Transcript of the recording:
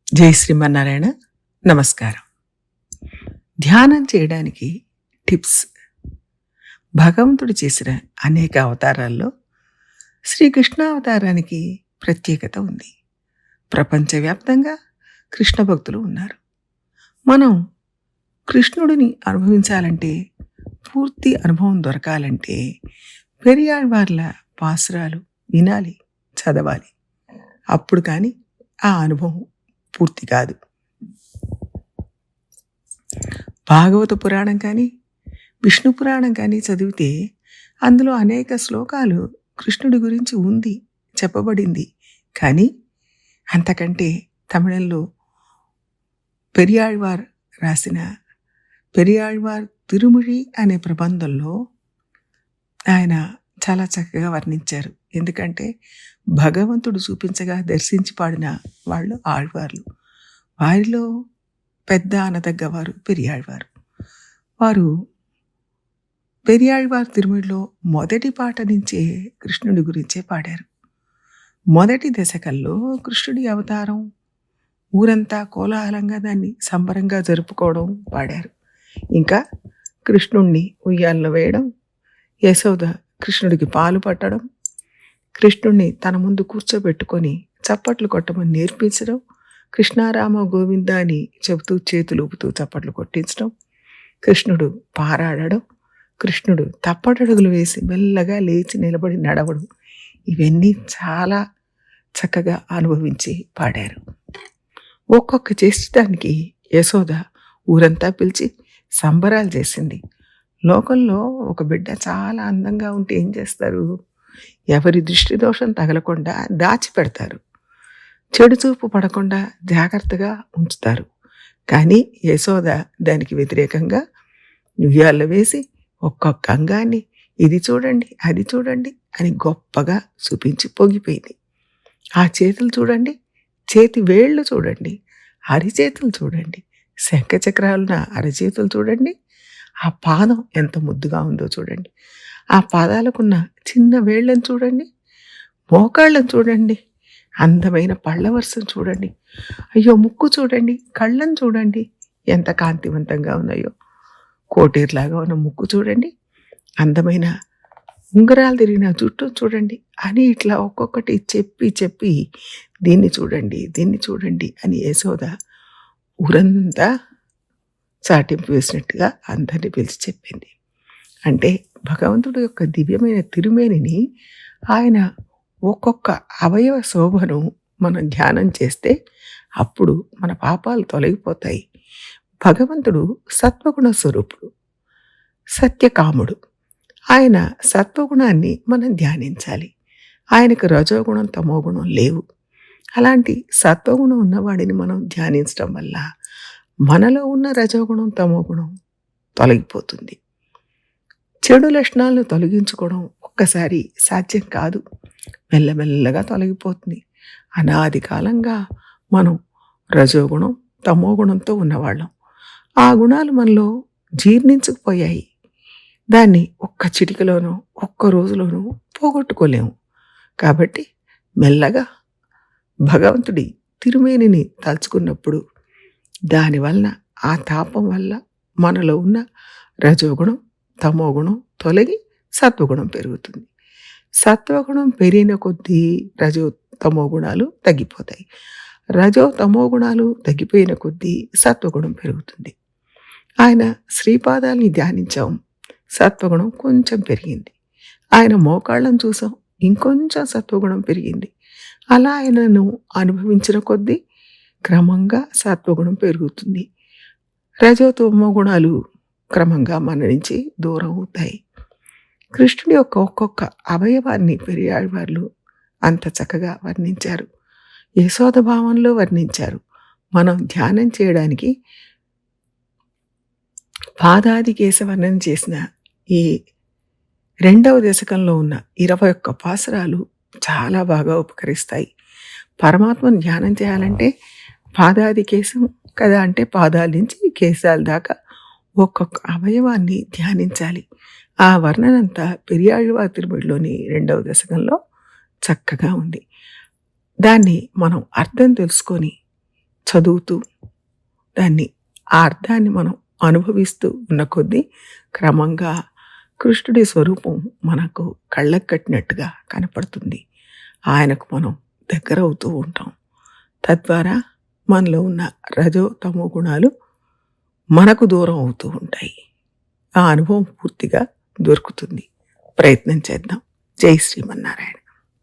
జై శ్రీమన్నారాయణ. నమస్కారం. ధ్యానం చేయడానికి టిప్స్. భగవంతుడు చేసిన అనేక అవతారాల్లో శ్రీకృష్ణ అవతారానికి ప్రత్యేకత ఉంది. ప్రపంచవ్యాప్తంగా కృష్ణ భక్తులు ఉన్నారు. మనం కృష్ణుడిని అనుభవించాలంటే, పూర్తి అనుభవం దొరకాలంటే పెరియాళ్వార్ల పాసురాలు వినాలి, చదవాలి. అప్పుడు కానీ ఆ అనుభవం పూర్తి కాదు. భాగవత పురాణం కానీ, విష్ణు పురాణం కానీ చదివితే అందులో అనేక శ్లోకాలు కృష్ణుడి గురించి ఉంది, చెప్పబడింది. కానీ అంతకంటే తమిళంలో పెరియాళ్వార్ రాసిన పెరియాళ్వార్ తిరుమొഴി అనే ప్రబంధంలో ఆయన చాలా చక్కగా వర్ణించారు. ఎందుకంటే భగవంతుడు చూపించగా దర్శించి పాడిన వాళ్ళు ఆళ్వార్లు. వారిలో పెద్ద అనదగ్గవారు పెరియాళ్వారు. వారు పెరియాళ్వార్ తిరుమొഴിలో మొదటి పాట నుంచే కృష్ణుడి గురించే పాడారు. మొదటి దశకంలో కృష్ణుడి అవతారం, ఊరంతా కోలాహలంగా దాన్ని సంబరంగా జరుపుకోవడం పాడారు. ఇంకా కృష్ణుణ్ణి ఉయ్యాల్లో వేయడం, యశోద కృష్ణుడికి పాలు పట్టడం, కృష్ణుణ్ణి తన ముందు కూర్చోబెట్టుకొని చప్పట్లు కొట్టమని నేర్పించడం, కృష్ణారామ గోవింద అని చెబుతూ చేతులు ఊపుతూ చప్పట్లు కొట్టించడం, కృష్ణుడు పారాడడం, కృష్ణుడు తప్పటడుగులు వేసి మెల్లగా లేచి నిలబడి నడవడం, ఇవన్నీ చాలా చక్కగా అనుభవించి పాడారు. ఒక్కొక్క చేసేదానికి యశోద ఊరంతా పిలిచి సంబరాలు చేసింది. లోకంలో ఒక బిడ్డ చాలా అందంగా ఉంటే ఏం చేస్తారు? ఎవరి దృష్టి దోషం తగలకుండా దాచిపెడతారు, చెడు చూపు పడకుండా జాగ్రత్తగా ఉంచుతారు. కానీ యశోద దానికి వ్యతిరేకంగా ఉయ్యాల్లో వేసి ఒక్కొక్క అంగాన్ని ఇది చూడండి, అది చూడండి అని గొప్పగా చూపించి పొంగిపోయింది. ఆ చేతులు చూడండి, చేతి వేళ్ళు చూడండి, అరిచేతులు చూడండి, శంఖచక్రాలున్న అరచేతులు చూడండి, ఆ పాదం ఎంత ముద్దుగా ఉందో చూడండి, ఆ పాదాలకున్న చిన్న వేళ్ళను చూడండి, మోకాళ్ళను చూడండి, అందమైన పళ్ళ వరుసను చూడండి, అయ్యో ముక్కు చూడండి, కళ్ళను చూడండి ఎంత కాంతివంతంగా ఉన్నాయో, కోటేరులాగా ఉన్న ముక్కు చూడండి, అందమైన ఉంగరాలు తిరిగిన జుట్టు చూడండి అని ఇట్లా ఒక్కొక్కటి చెప్పి చెప్పి దీన్ని చూడండి, దీన్ని చూడండి అని యశోద ఊరంతా చాటింపు వేసినట్టుగా అందరినీ పిలిచి చెప్పింది. అంటే భగవంతుడి యొక్క దివ్యమైన తిరుమేనిని, ఆయన ఒక్కొక్క అవయవ శోభను మనం ధ్యానం చేస్తే అప్పుడు మన పాపాలు తొలగిపోతాయి. భగవంతుడు సత్వగుణ స్వరూపుడు, సత్యకాముడు. ఆయన సత్వగుణాన్ని మనం ధ్యానించాలి. ఆయనకు రజోగుణం, తమోగుణం లేవు. అలాంటి సత్వగుణం ఉన్నవాడిని మనం ధ్యానించడం వల్ల మనలో ఉన్న రజోగుణం, తమోగుణం తొలగిపోతుంది. చెడు లక్షణాలను తొలగించుకోవడం ఒక్కసారి సాధ్యం కాదు, మెల్లమెల్లగా తొలగిపోతుంది. అనాది కాలంగా మనం రజోగుణం, తమోగుణంతో ఉన్నవాళ్ళం. ఆ గుణాలు మనలో జీర్ణించుకుపోయాయి. దాన్ని ఒక్క చిటికలోనో ఒక్క రోజులోనూ పోగొట్టుకోలేము. కాబట్టి మెల్లగా భగవంతుడి తిరుమేనిని తలుచుకున్నప్పుడు దానివలన, ఆ తాపం వల్ల మనలో ఉన్న రజోగుణం, తమోగుణం తొలగి సత్వగుణం పెరుగుతుంది. సత్వగుణం పెరిగిన కొద్దీ రజో తమో గుణాలు తగ్గిపోతాయి. రజో తమో గుణాలు తగ్గిపోయిన కొద్దీ సత్వగుణం పెరుగుతుంది. ఆయన శ్రీపాదాలని ధ్యానించాం, సత్వగుణం కొంచెం పెరిగింది. ఆయన మోకాళ్ళను చూసాం, ఇంకొంచెం సత్వగుణం పెరిగింది. అలా ఆయనను అనుభవించిన కొద్దీ క్రమంగా సత్వగుణం పెరుగుతుంది. రజో తమో గుణాలు క్రమంగా మన నుంచి దూరం అవుతాయి. కృష్ణుడి యొక్క ఒక్కొక్క అవయవాన్ని పెరియాళ్వార్లు అంత చక్కగా వర్ణించారు, యశోద భావంలో వర్ణించారు. మనం ధ్యానం చేయడానికి పాదాది కేశ వర్ణన చేసిన ఈ 2వ దశకంలో ఉన్న 21 పాసురాలు చాలా బాగా ఉపకరిస్తాయి. పరమాత్మను ధ్యానం చేయాలంటే పాదాది కేశం కదా, అంటే పాదాల నుంచి కేశాల దాకా ఒక్కొక్క అవయవాన్ని ధ్యానించాలి. ఆ వర్ణనంతా పెరియాళ్వార్ తిరుమొഴിలోని 2వ దశకంలో చక్కగా ఉంది. దాన్ని మనం అర్థం తెలుసుకొని చదువుతూ దాన్ని ఆ అర్థాన్ని మనం అనుభవిస్తూ ఉన్న కొద్దీ క్రమంగా కృష్ణుడి స్వరూపం మనకు కళ్ళకు కట్టినట్టుగా కనపడుతుంది. ఆయనకు మనం దగ్గరవుతూ ఉంటాం. తద్వారా మనలో ఉన్న రజో తమో గుణాలు మనకు దూరం అవుతూ ఉంటాయి. ఆ అనుభవం పూర్తిగా దొరుకుతుంది. ప్రయత్నం చేద్దాం. జై శ్రీమన్నారాయణ.